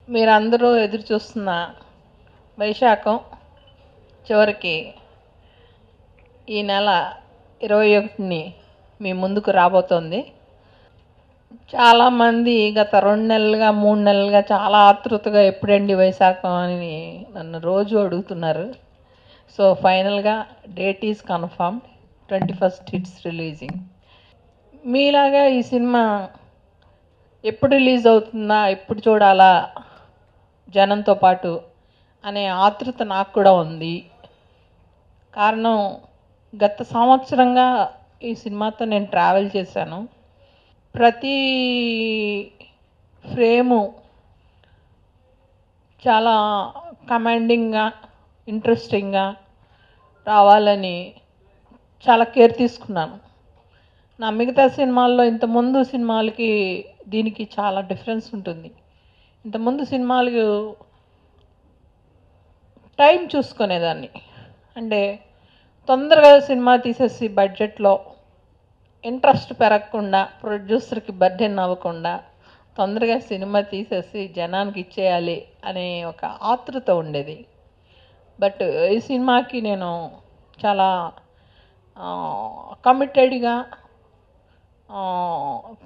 మీరందరూ ఎదురు చూస్తున్న వైశాఖం చివరికి ఈ నెల 21ని మీ ముందుకు రాబోతోంది. చాలామంది గత 2 నెలలుగా 3 నెలలుగా చాలా ఆతృతగా ఎప్పుడండి వైశాఖం అని నన్ను రోజు అడుగుతున్నారు. సో ఫైనల్గా date is confirmed, 21st it's releasing. మీలాగా ఈ సినిమా ఎప్పుడు రిలీజ్ అవుతుందా, ఎప్పుడు చూడాలా జనంతో పాటు అనే ఆతృత నాకు కూడా ఉంది. కారణం గత సంవత్సరంగా ఈ సినిమాతో నేను ట్రావెల్ చేశాను. ప్రతి ఫ్రేము చాలా కమాండింగ్గా, ఇంట్రెస్టింగ్గా రావాలని చాలా కేర్ తీసుకున్నాను. నా మిగతా సినిమాల్లో ఇంతకుముందు సినిమాలకి దీనికి చాలా డిఫరెన్స్ ఉంటుంది. ఇంతకుముందు సినిమాలకు టైం చూసుకునేదాన్ని, అంటే తొందరగా సినిమా తీసేసి బడ్జెట్లో ఇంట్రెస్ట్ పెరగకుండా, ప్రొడ్యూసర్కి బర్డెన్ అవ్వకుండా తొందరగా సినిమా తీసేసి జనానికి ఇచ్చేయాలి అనే ఒక ఆతృత ఉండేది. బట్ ఈ సినిమాకి నేను చాలా కమిటెడ్గా,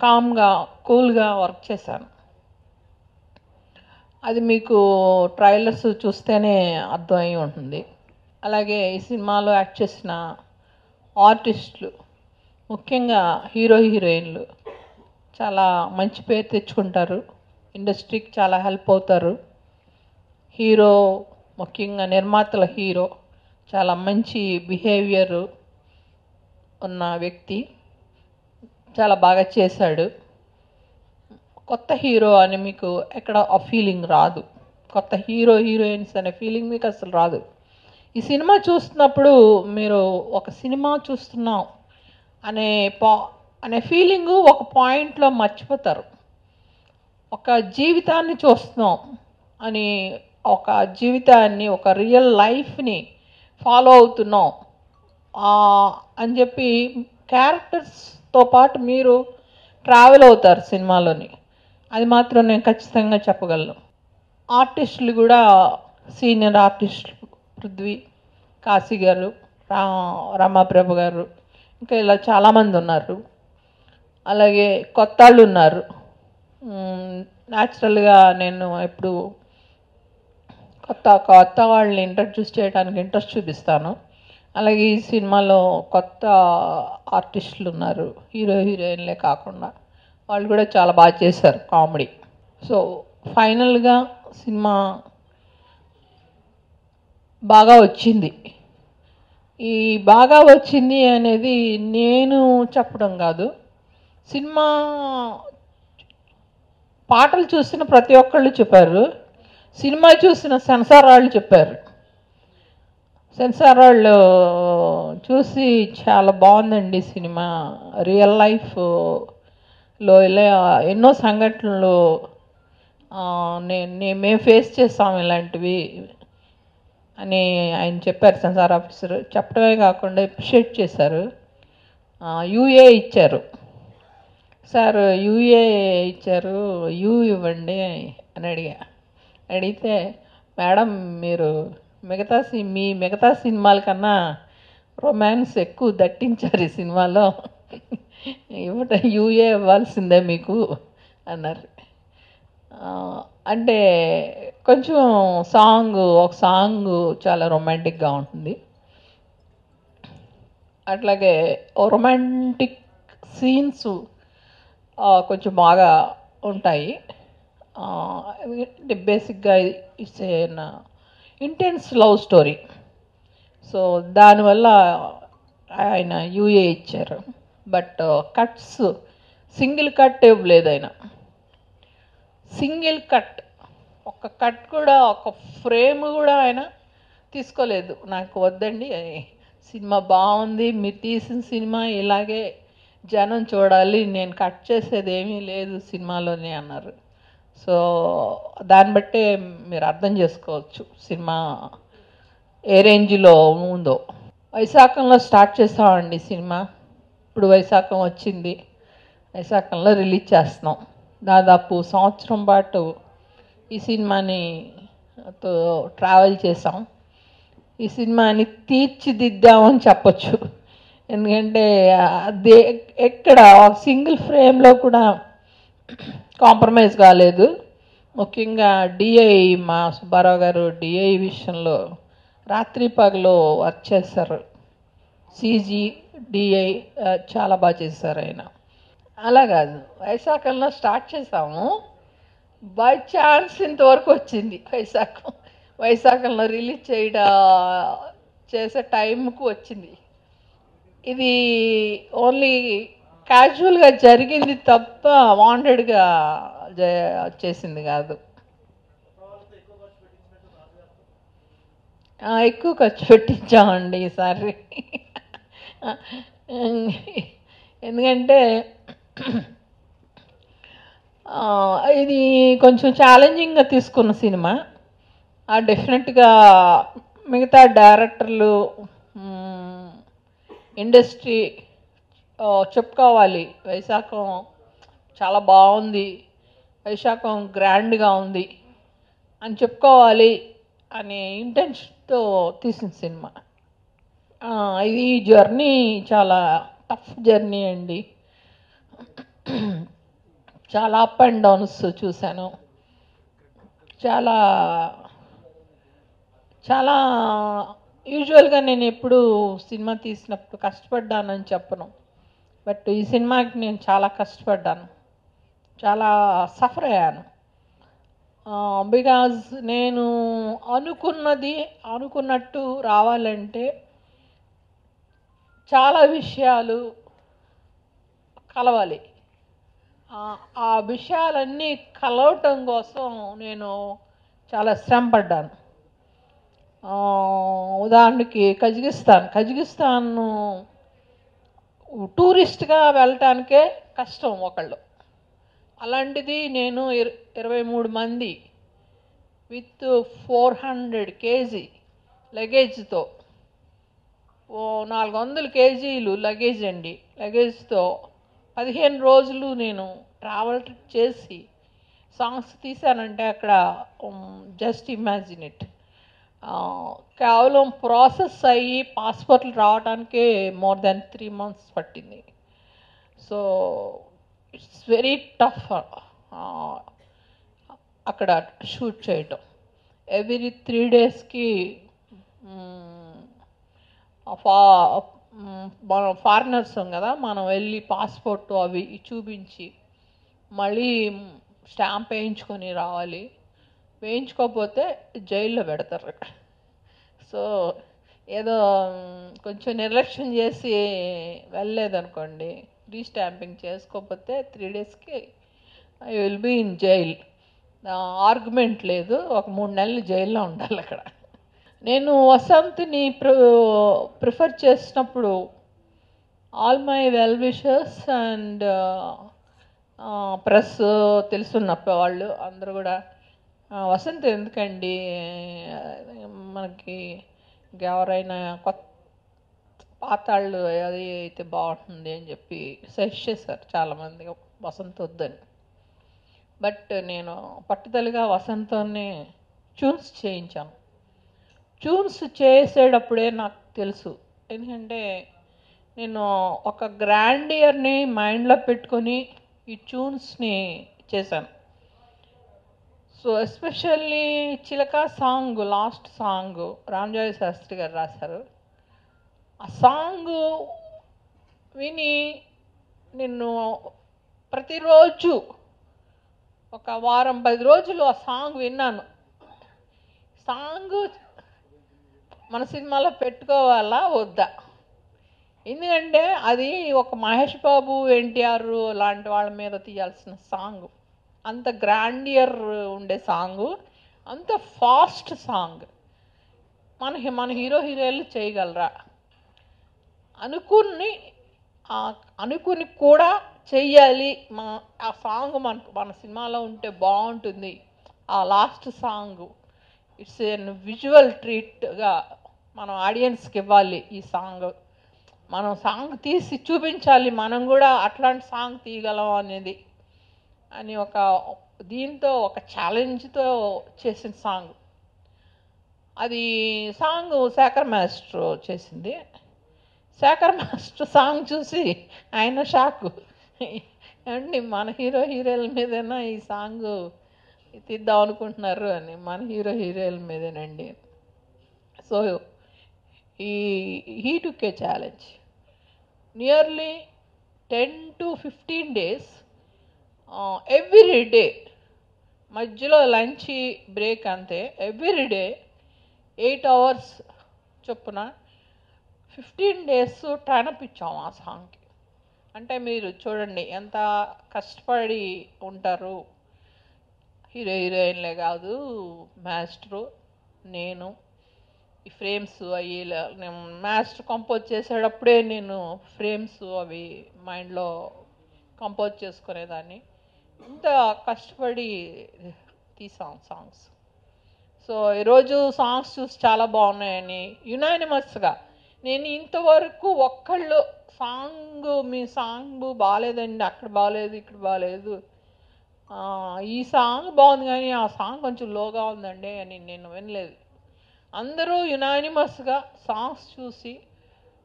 కామ్గా, కూల్గా వర్క్ చేశాను. అది మీకు ట్రైలర్స్ చూస్తేనే అర్థమై ఉంటుంది. అలాగే ఈ సినిమాలో యాక్ట్ చేసిన ఆర్టిస్టులు, ముఖ్యంగా హీరో హీరోయిన్లు చాలా మంచి పేరు తెచ్చుకుంటారు, ఇండస్ట్రీకి చాలా హెల్ప్ అవుతారు. హీరో, ముఖ్యంగా నిర్మాతల హీరో చాలా మంచి బిహేవియర్ ఉన్న వ్యక్తి, చాలా బాగా చేశాడు. కొత్త హీరో అని మీకు ఎక్కడ ఆ ఫీలింగ్ రాదు. కొత్త హీరో హీరోయిన్స్ అనే ఫీలింగ్ మీకు అసలు రాదు. ఈ సినిమా చూస్తున్నప్పుడు మీరు ఒక సినిమా చూస్తున్నాం అనే ఫీలింగు ఒక పాయింట్లో మర్చిపోతారు. ఒక జీవితాన్ని చూస్తున్నాం అని, ఒక జీవితాన్ని, ఒక రియల్ లైఫ్ని ఫాలో అవుతున్నాం అని చెప్పి క్యారెక్టర్స్తో పాటు మీరు ట్రావెల్ అవుతారు సినిమాలోని. అది మాత్రం నేను ఖచ్చితంగా చెప్పగలను. ఆర్టిస్టులు కూడా సీనియర్ ఆర్టిస్టులు, పృథ్వీ, కాశీ గారు, రమాప్రభ గారు, ఇంకా ఇలా చాలామంది ఉన్నారు. అలాగే కొత్త వాళ్ళు ఉన్నారు. న్యాచురల్గా నేను ఎప్పుడు కొత్త వాళ్ళని ఇంట్రడ్యూస్ చేయడానికి ఇంట్రెస్ట్ చూపిస్తాను. అలాగే ఈ సినిమాలో కొత్త ఆర్టిస్టులు ఉన్నారు, హీరో హీరోయిన్లే కాకుండా. వాళ్ళు కూడా చాలా బాగా చేశారు కామెడీ. సో ఫైనల్గా సినిమా బాగా వచ్చింది. ఈ బాగా వచ్చింది అనేది నేను చెప్పడం కాదు, సినిమా పాటలు చూసిన ప్రతి ఒక్కళ్ళు చెప్పారు, సినిమా చూసిన సెన్సార్ వాళ్ళు చెప్పారు. సెన్సార్ వాళ్ళు చూసి చాలా బాగుందండి సినిమా, రియల్ లైఫ్లో ఇలా ఎన్నో సంఘటనలు మేము ఫేస్ చేస్తాం ఇలాంటివి అని ఆయన చెప్పారు. సెన్సార్ ఆఫీసర్ చెప్పడమే కాకుండా అప్రిషియేట్ చేశారు. యూఏ ఇచ్చారు. సార్ యూఏ ఇచ్చారు, యూ ఇవ్వండి అని అడిగితే, మేడం మీరు మిగతా సినిమాల కన్నా రొమాన్స్ ఎక్కువ దట్టించారు ఈ సినిమాలో, యూఏ ఇవ్వాల్సిందే మీకు అన్నారు. అంటే కొంచెం ఒక సాంగ్ చాలా రొమాంటిక్గా ఉంటుంది. అట్లాగే రొమాంటిక్ సీన్స్ కొంచెం బాగా ఉంటాయి. బేసిక్గా it's intense love story. So దానివల్ల ఆయన యూఏ ఇచ్చారు. బట్ కట్స్ సింగిల్ కట్ ఇవ్వలేదు ఆయన. సింగిల్ కట్, ఒక కట్ కూడా, ఒక ఫ్రేమ్ కూడా ఆయన తీసుకోలేదు. నాకు వద్దండి, సినిమా బాగుంది, మీరు తీసిన సినిమా ఇలాగే జనం చూడాలి, నేను కట్ చేసేది ఏమీ లేదు సినిమాలోనే అన్నారు. సో దాన్ని బట్టే మీరు అర్థం చేసుకోవచ్చు సినిమా ఏ రేంజ్లో ఉందో. వైశాఖంలో స్టార్ట్ చేస్తామండి సినిమా. ఇప్పుడు వైశాఖం వచ్చింది, వైశాఖంలో రిలీజ్ చేస్తున్నాం. దాదాపు సంవత్సరం పాటు ఈ సినిమాని తో ట్రావెల్ చేసాం. ఈ సినిమాని తీర్చిదిద్దామని చెప్పచ్చు. ఎందుకంటే అది ఎక్కడ సింగిల్ ఫ్రేమ్లో కూడా కాంప్రమైజ్ కాలేదు. ముఖ్యంగా డిఐ మా సుబ్బారావు గారు డిఐ విషయంలో రాత్రి పగలు వర్క్ చేస్తారు. సీజీ డిఐ చాలా బాగా చేశారు ఆయన. అలా కాదు, వైశాఖంలో స్టార్ట్ చేసాము, బై ఛాన్స్ ఇంతవరకు వచ్చింది. వైశాఖంలో రిలీజ్ చేసే టైంకు వచ్చింది. ఇది ఓన్లీ క్యాజువల్గా జరిగింది తప్ప వాంటెడ్గా చేసింది కాదు. ఎక్కువ ఖర్చు పెట్టించామండి ఈసారి. ఎందుకంటే ఇది కొంచెం ఛాలెంజింగ్గా తీసుకున్న సినిమా. డెఫినెట్గా మిగతా డైరెక్టర్లు, ఇండస్ట్రీ చెప్పుకోవాలి, వైశాఖం చాలా బాగుంది, వైశాఖం గ్రాండ్గా ఉంది అని చెప్పుకోవాలి అనే ఇంటెన్షన్తో తీసిన సినిమా. ఇది జర్నీ చాలా టఫ్ జర్నీ అండి. చాలా అప్ అండ్ డౌన్స్ చూశాను. చాలా చాలా యూజువల్గా నేను ఎప్పుడు సినిమా తీసినప్పుడు కష్టపడ్డానని చెప్పను, బట్ ఈ సినిమాకి నేను చాలా కష్టపడ్డాను, చాలా సఫర్ అయ్యాను. బికాజ్ నేను అనుకున్నట్టు రావాలంటే చాలా విషయాలు కలవాలి. ఆ విషయాలన్నీ కలవటం కోసం నేను చాలా శ్రమ పడ్డాను. ఉదాహరణకి కజకిస్తాన్ టూరిస్ట్గా వెళ్ళటానికే కష్టం ఒకళ్ళు. అలాంటిది నేను 23 మంది విత్ 400 kg లగేజ్తో, 400 kg లగేజ్ అండి, లగేజ్తో 15 రోజులు నేను ట్రావెల్ చేసి సాంగ్స్ తీశానంటే అక్కడ జస్ట్ ఇమాజిన్ ఇట్. కేవలం ప్రాసెస్ అయ్యి పాస్పోర్ట్లు రావడానికే more than 3 months పట్టింది. సో ఇట్స్ వెరీ టఫ్ అక్కడ షూట్ చేయటం. ఎవ్రీ 3 daysకి మనం ఫారినర్స్ కదా, మనం వెళ్ళి పాస్పోర్ట్ అవి చూపించి మళ్ళీ స్టాంప్ వేయించుకొని రావాలి. వేయించుకోకపోతే జైల్లో పెడతారు. సో ఏదో కొంచెం నిర్లక్ష్యం చేసి వెళ్ళలేదనుకోండి, రీస్టాంపింగ్ చేసుకోకపోతే 3 daysకి I will be in jail. Argument లేదు, ఒక 3 నెలలు జైల్లో ఉండాలి అక్కడ. నేను వసంత్ని ప్రిఫర్ చేసినప్పుడు all my well wishers and press తెలుసున్న వాళ్ళు అందరూ కూడా వసంత్ ఎందుకండి, మనకి ఎవరైనా కొత్త పాతాళ్ళు అది అయితే బాగుంటుంది అని చెప్పి సజెస్ట్ చేశారు చాలామంది, వసంత్ వద్దని. బట్ నేను పట్టుదలగా వసంతోనే ట్యూన్స్ చేయించాను. ట్యూన్స్ చేసేటప్పుడే నాకు తెలుసు, ఎందుకంటే నేను ఒక గ్రాండియర్ని మైండ్లో పెట్టుకొని ఈ ట్యూన్స్ని చేశాను. సో ఎస్పెషల్లీ చిలక song, last song Ramajogayya Sastry garu రాశారు. ఆ సాంగ్ విని నిన్ను ప్రతిరోజు ఒక వారం 10 రోజులు ఆ సాంగ్ విన్నాను. సాంగ్ మన సినిమాలో పెట్టుకోవాలా వద్దా, ఎందుకంటే అది ఒక మహేష్ బాబు, ఎన్టీఆర్ లాంటి వాళ్ళ మీద తీయాల్సిన సాంగ్, అంత గ్రాండియర్ ఉండే సాంగు, అంత ఫాస్ట్ సాంగ్. మన హీరోయిన్లు చేయగలరా అనుకుని కూడా చెయ్యాలి. ఆ సాంగ్ మన సినిమాలో ఉంటే బాగుంటుంది. ఆ last song it's an visual ట్రీట్గా మనం ఆడియన్స్కి ఇవ్వాలి. ఈ సాంగ్ మనం సాంగ్ తీసి చూపించాలి, మనం కూడా అట్లాంటి సాంగ్ తీయగలం అని ఒక దీంతో ఒక ఛాలెంజ్తో చేసిన సాంగ్. అది సాంగ్ శేఖర్ మాస్టర్ చేసింది. శేఖర్ మాస్టర్ సాంగ్ చూసి ఆయన షాకు, అండి మన హీరో హీరోయిన్ల మీదైనా ఈ సాంగ్ తీద్దాం అనుకుంటున్నారు అని. మన హీరో హీరోయిన్ల మీదేనండి. So he took a challenge. Nearly 10 to 15 days, every day, మధ్యలో లంచ్ బ్రేక్ అంతే, ఎవ్రీ డే 8 hours చొప్పున 15 days ట్రైనప్ ఇచ్చాము ఆ సాంగ్కి. అంటే మీరు చూడండి ఎంత కష్టపడి ఉంటారు. హీరో హీరోయిన్లే కాదు, మాస్టరు, నేను, ఈ ఫ్రేమ్స్ అవి నేను మాస్టర్ కంపోజ్ చేసేటప్పుడే నేను ఫ్రేమ్స్ అవి మైండ్లో కంపోజ్ చేసుకునేదాన్ని. ఇంత కష్టపడి తీసాం సాంగ్స్. సో ఈరోజు సాంగ్స్ చూసి చాలా బాగున్నాయని యునానిమస్గా, నేను ఇంతవరకు ఒక్కళ్ళు మీ సాంగ్ బాగాలేదండి, అక్కడ బాగాలేదు, ఇక్కడ బాగాలేదు, ఈ సాంగ్ బాగుంది కానీ ఆ సాంగ్ కొంచెం లోగా ఉందండి అని నేను వినలేదు. అందరూ యునానిమస్గా సాంగ్స్ చూసి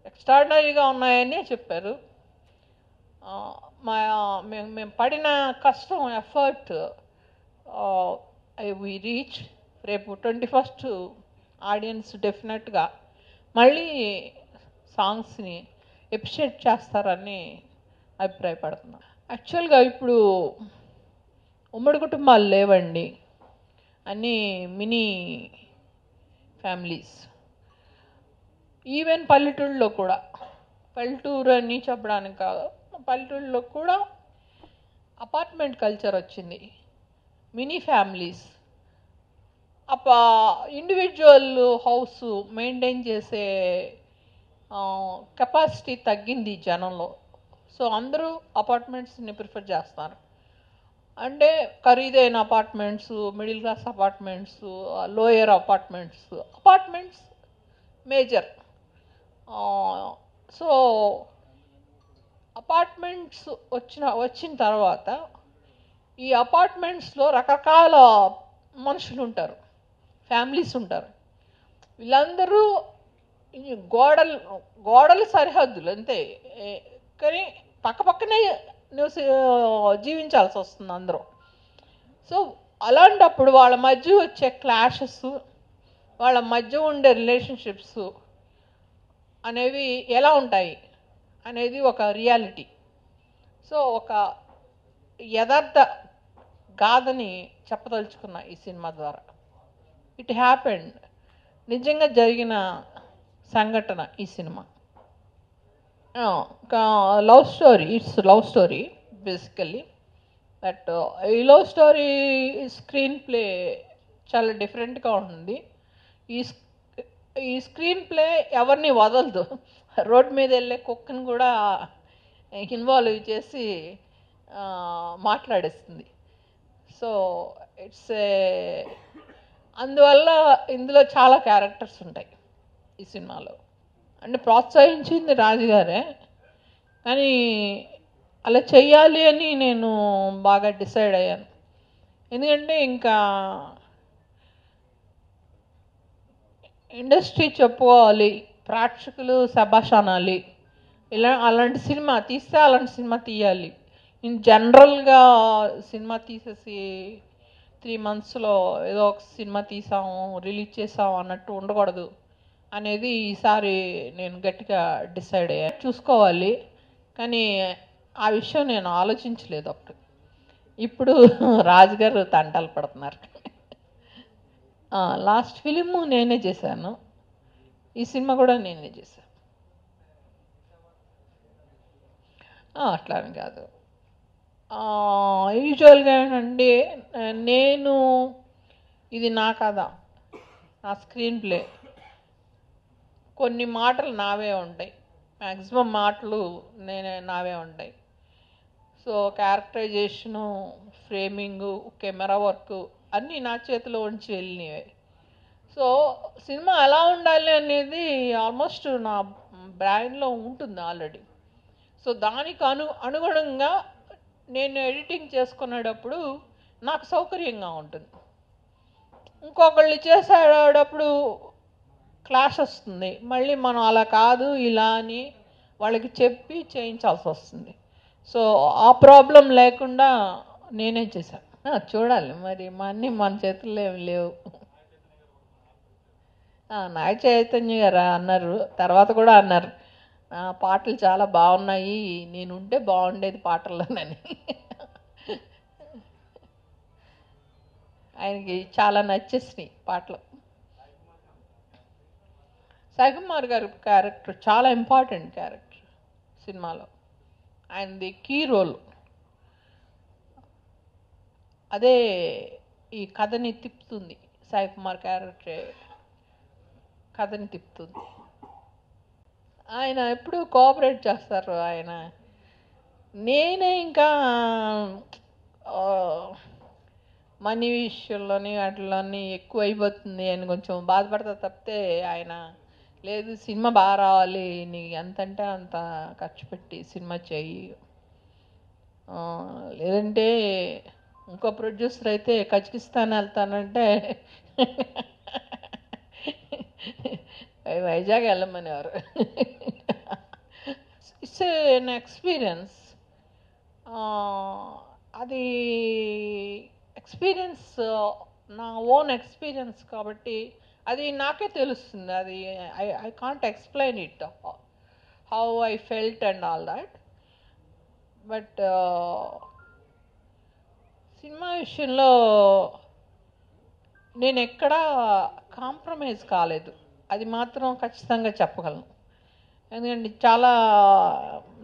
ఎక్స్ట్రాడినరీగా ఉన్నాయని చెప్పారు. మేము పడిన కష్టం, ఎఫర్ట్ వి రీచ్. రేపు 21st ఆడియన్స్ డెఫినెట్గా మళ్ళీ సాంగ్స్ని ఎప్రిషియేట్ చేస్తారని అభిప్రాయపడుతున్నాను. యాక్చువల్గా ఇప్పుడు ఉమ్మడి కుటుంబాలు లేవండి, అన్నీ మినీ ఫ్యామిలీస్. ఈవెన్ పల్లెటూళ్ళలో కూడా, పల్లెటూరు అని చెప్పడానికి కాదు, పల్లెటూళ్ళలో కూడా అపార్ట్మెంట్ కల్చర్ వచ్చింది, mini families. Individual house maintain చేసే కెపాసిటీ తగ్గింది జనంలో. సో అందరూ అపార్ట్మెంట్స్ని ప్రిఫర్ చేస్తారు. అంటే ఖరీదైన apartments, middle class apartments, lower apartments major. So apartments వచ్చిన తర్వాత ఈ అపార్ట్మెంట్స్లో రకరకాల మనుషులు ఉంటారు, ఫ్యామిలీస్ ఉంటారు. వీళ్ళందరూ గోడలు సరిహద్దులు అంతే, కానీ పక్కపక్కనే జీవించాల్సి వస్తుంది అందరూ. సో అలాంటప్పుడు వాళ్ళ మధ్య వచ్చే క్లాషెస్, వాళ్ళ మధ్య ఉండే రిలేషన్షిప్స్ అనేవి ఎలా ఉంటాయి అనేది ఒక రియాలిటీ. సో ఒక యథార్థ గాథని చెప్పదలుచుకున్న ఈ సినిమా ద్వారా. ఇట్ హ్యాపెండ్, నిజంగా జరిగిన సంఘటన ఈ cinema. Love story, it's love story basically. But ఈ లవ్ స్టోరీ స్క్రీన్ ప్లే చాలా డిఫరెంట్గా ఉంటుంది. ఈ స్క్రీన్ ప్లే ఎవరిని వదలదు. రోడ్ మీద వెళ్ళే కుక్కను కూడా ఇన్వాల్వ్ చేసి మాట్లాడేస్తుంది. సో అందువల్ల ఇందులో చాలా క్యారెక్టర్స్ ఉంటాయి ఈ సినిమాలో. అంటే ప్రోత్సహించింది రాజుగారే, కానీ అలా చెయ్యాలి అని నేను బాగా డిసైడ్ అయ్యాను. ఎందుకంటే ఇంకా ఇండస్ట్రీ చెప్పుకోవాలి, ప్రేక్షకులు శభాష్ అనాలి. అలాంటి సినిమా తీస్తే అలాంటి సినిమా తీయాలి. ఇన్ జనరల్గా సినిమా తీసేసి 3 monthsలో ఏదో ఒక సినిమా తీసాము, రిలీజ్ చేసాము అన్నట్టు ఉండకూడదు అనేది ఈసారి నేను గట్టిగా డిసైడ్ అయ్యా. చూసుకోవాలి, కానీ ఆ విషయం నేను ఆలోచించలేదు అప్పుడు. ఇప్పుడు రాజుగారు తంటాలు పడుతున్నారు. లాస్ట్ ఫిలిము నేనే చేశాను, ఈ సినిమా కూడా నేనే చేశాను. అట్లానే కాదు, యూజువల్గా ఏంటంటే నేను ఇది నా కథ, నా స్క్రీన్ ప్లే, కొన్ని మాటలు నావే ఉంటాయి, మ్యాక్సిమం మాటలు నావే ఉంటాయి. సో క్యారెక్టరైజేషను, ఫ్రేమింగు, కెమెరా వర్క్ అన్నీ నా చేతిలో ఉంచి వెళ్ళినవే. సో సినిమా ఎలా ఉండాలి అనేది ఆల్మోస్ట్ నా బ్రెయిన్లో ఉంటుంది ఆల్రెడీ. సో దానికి అనుగుణంగా నేను ఎడిటింగ్ చేసుకునేటప్పుడు నాకు సౌకర్యంగా ఉంటుంది. ఇంకొకళ్ళు చేసేటప్పుడు క్లాష్ వస్తుంది. మళ్ళీ మనం అలా కాదు ఇలా అని వాళ్ళకి చెప్పి చేయించాల్సి వస్తుంది. సో ఆ ప్రాబ్లం లేకుండా నేనే చేశాను. చూడాలి మరి, అన్నీ మన చేతుల్లో ఏమి లేవు. నాగ చైతన్య గారు అన్నారు, తర్వాత కూడా అన్నారు పాటలు చాలా బాగున్నాయి, నేను ఉంటే బాగుండేది పాటల్లోనని. ఆయనకి చాలా నచ్చేసినాయి పాటలు. సాయి కుమార్ గారి క్యారెక్టర్ చాలా ఇంపార్టెంట్ క్యారెక్టర్ సినిమాలో. ఆయనది కీ రోల్. అదే ఈ కథని తిప్పుతుంది. సాయి కుమార్ క్యారెక్టర్ కథని తిప్పుతుంది. ఆయన ఎప్పుడు కోఆపరేట్ చేస్తారు. ఆయన నేనే ఇంకా మనీ విషయంలోని వాటిలోని ఎక్కువ అయిపోతుంది అని కొంచెం బాధపడతా తప్పితే, ఆయన లేదు సినిమా బాగా రావాలి, నీకు ఎంతంటే అంత ఖర్చు పెట్టి సినిమా చెయ్యి, లేదంటే ఇంకో ప్రొడ్యూసర్ అయితే కజకిస్తాన్ వెళ్తానంటే వైజాగ్ వెళ్ళమనేవారు. It's an experience. అది ఎక్స్పీరియన్స్, నా ఓన్ ఎక్స్పీరియన్స్ కాబట్టి అది నాకే తెలుస్తుంది. అది I can't explain it how I felt and all that. But సినిమా విషయంలో నేను ఎక్కడా కాంప్రమైజ్ కాలేదు, అది మాత్రం ఖచ్చితంగా చెప్పగలను. ఎందుకంటే చాలా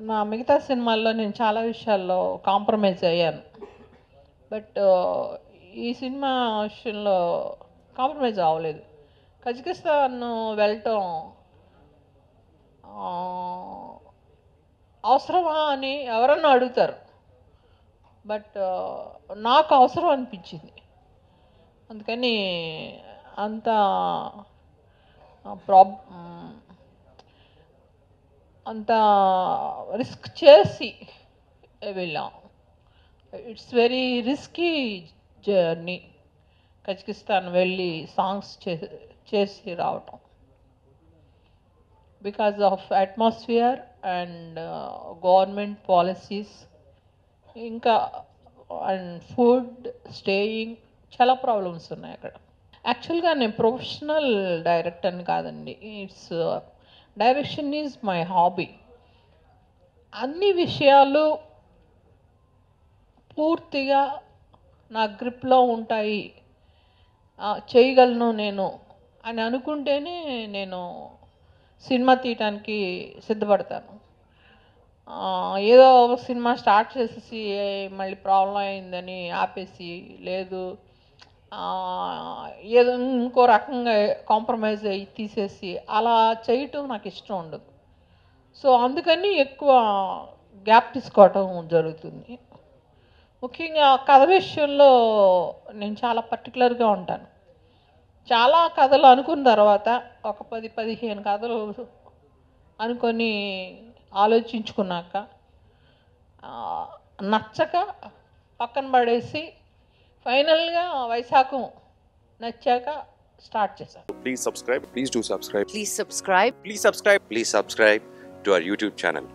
నా మిగతా సినిమాల్లో నేను చాలా విషయాల్లో కాంప్రమైజ్ అయ్యాను. బట్ ఈ సినిమా విషయంలో కాంప్రమైజ్ అవ్వలేదు. కజకిస్తాన్ వెళ్ళటం అవసరమా అని ఎవరన్నా అడుగుతారు, బట్ నాకు అవసరం అనిపించింది. అందుకని అంత అంత రిస్క్ చేసి వెళ్ళాం. It's very risky journey Kazakhstan వెళ్ళి సాంగ్స్ చేసి రావటం. Because of atmosphere and government policies, ఇంకా అండ్ ఫుడ్, స్టేయింగ్, చాలా ప్రాబ్లమ్స్ ఉన్నాయి అక్కడ. యాక్చువల్గా నేను ప్రొఫెషనల్ డైరెక్టర్ని కాదండి. It's direction is my hobby. అన్ని విషయాలు పూర్తిగా నా గ్రిప్లో ఉంటాయి, చేయగలను నేను అని అనుకుంటేనే నేను సినిమా తీయటానికి సిద్ధపడతాను. ఏదో ఒక సినిమా స్టార్ట్ చేసేసి మళ్ళీ ప్రాబ్లం అయిందని ఆపేసి, లేదు ఏదో ఇంకో రకంగా కాంప్రమైజ్ అయ్యి తీసేసి అలా చేయటం నాకు ఇష్టం ఉండదు. సో అందుకని ఎక్కువ గ్యాప్ తీసుకోవటం జరుగుతుంది. ముఖ్యంగా కథ విషయంలో నేను చాలా పర్టికులర్గా ఉంటాను. చాలా కథలు అనుకున్న తర్వాత ఒక 10-15 కథలు అనుకొని ఆలోచించుకున్నాక నచ్చక పక్కన పడేసి ఫైనల్గా వైశాఖం నచ్చాక స్టార్ట్ చేశాను. Please subscribe. Please do subscribe. Please subscribe. Please subscribe. Please subscribe to our YouTube channel.